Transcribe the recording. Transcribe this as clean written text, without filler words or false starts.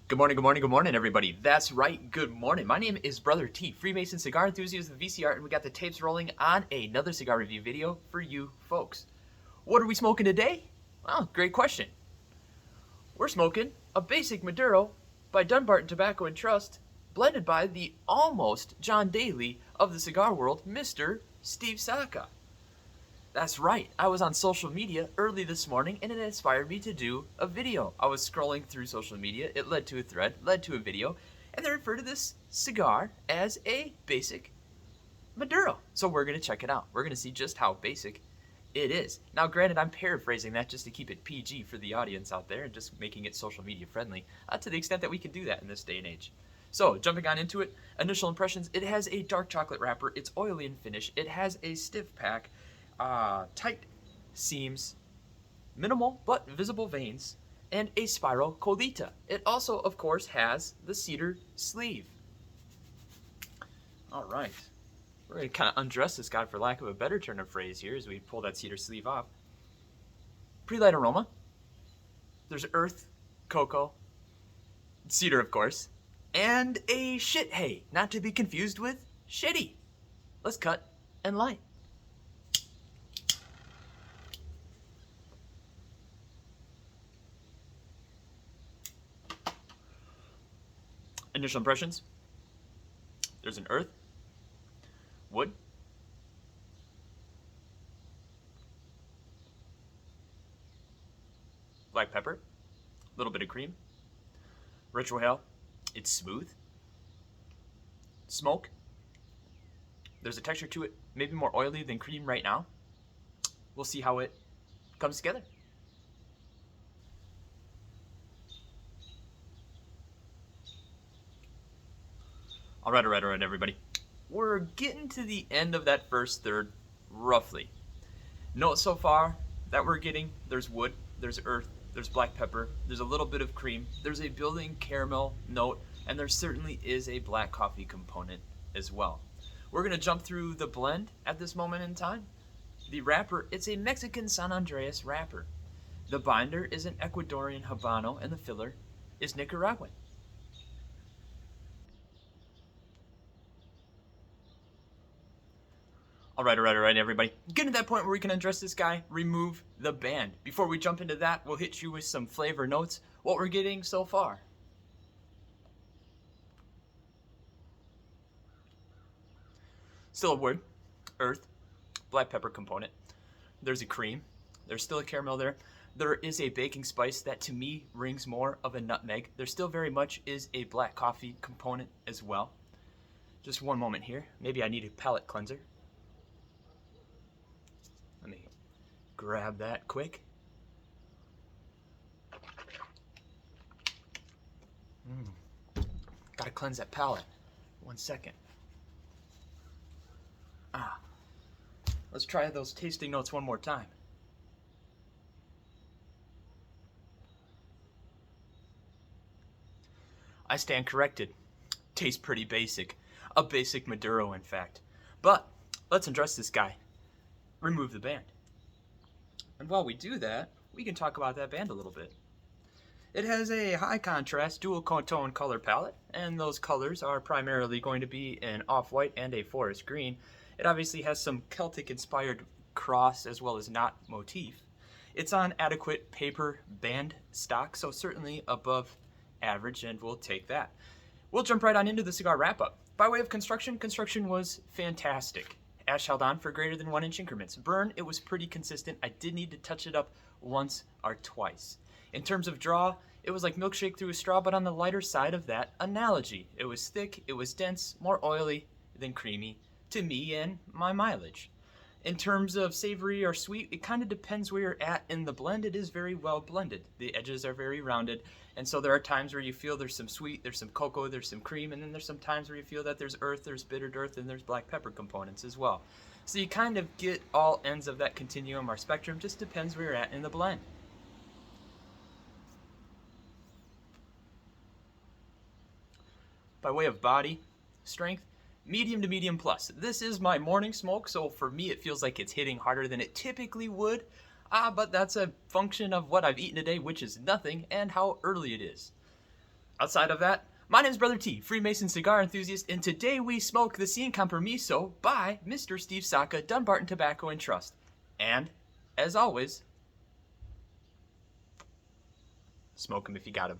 Good morning, everybody. That's right, good morning. My name is Brother T, Freemason cigar enthusiast with VCR, and we got the tapes rolling on another cigar review video for you folks. What are we smoking today? Well, great question. We're smoking a basic Maduro by Dunbarton Tobacco and Trust, blended by the almost John Daly of the cigar world, Mr. Steve Saka. That's right, I was on social media early this morning and it inspired me to do a video. I was scrolling through social media, it led to a thread, led to a video, and they refer to this cigar as a basic Maduro. So we're going to check it out. We're going to see just how basic it is. Now granted, I'm paraphrasing that just to keep it PG for the audience out there and just making it social media friendly to the extent that we can do that in this day and age. So jumping on into it, initial impressions, it has a dark chocolate wrapper, it's oily in finish, it has a stiff pack, tight seams, minimal but visible veins, and a spiral colita. It also, of course, has the cedar sleeve. All right, we're going to kind of undress this guy, for lack of a better turn of phrase here, as we pull that cedar sleeve off. Pretty light aroma. There's earth, cocoa, cedar, of course, and a shit hay, not to be confused with shitty. Let's cut and light. Initial impressions. There's an earth, wood, black pepper, a little bit of cream, retrohale, it's smooth, smoke, there's a texture to it, maybe more oily than cream right now. We'll see how it comes together. All right, everybody. We're getting to the end of that first third, roughly. Note so far that we're getting, there's wood, there's earth, there's black pepper, there's a little bit of cream, there's a building caramel note, and there certainly is a black coffee component as well. We're gonna jump through the blend at this moment in time. The wrapper, it's a Mexican San Andreas wrapper. The binder is an Ecuadorian Habano, and the filler is Nicaraguan. All right, everybody. Getting to that point where we can undress this guy, remove the band. Before we jump into that, we'll hit you with some flavor notes, what we're getting so far. Still a wood, earth, black pepper component. There's a cream. There's still a caramel there. There is a baking spice that to me rings more of a nutmeg. There still very much is a black coffee component as well. Just one moment here. Maybe I need a palate cleanser. Let me grab that quick. Gotta cleanse that palate. 1 second. Let's try those tasting notes one more time. I stand corrected. Tastes pretty basic. A basic Maduro, in fact. But let's undress this guy. Remove the band. And while we do that, we can talk about that band a little bit. It has a high contrast dual tone color palette, and those colors are primarily going to be an off-white and a forest green. It obviously has some Celtic inspired cross as well as knot motif. It's on adequate paper band stock, so certainly above average, and we'll take that. We'll jump right on into the cigar wrap-up. By way of construction was fantastic. Ash held on for greater than 1 inch increments. Burn, it was pretty consistent. I did need to touch it up once or twice. In terms of draw, it was like milkshake through a straw, but on the lighter side of that analogy. It was thick, it was dense, more oily than creamy to me and my mileage. In terms of savory or sweet, it kind of depends where you're at in the blend. It is very well blended. The edges are very rounded, and so there are times where you feel there's some sweet, there's some cocoa, there's some cream, and then there's some times where you feel that there's earth, there's bittered earth, and there's black pepper components as well. So you kind of get all ends of that continuum or spectrum, just depends where you're at in the blend. By way of body strength, medium to medium plus. This is my morning smoke, so for me it feels like it's hitting harder than it typically would. But that's a function of what I've eaten today, which is nothing, and how early it is. Outside of that, my name is Brother T, Freemason cigar enthusiast, and today we smoke the Sin Compromiso by Mr. Steve Saka, Dunbarton Tobacco and Trust. And, as always, smoke 'em if you got 'em.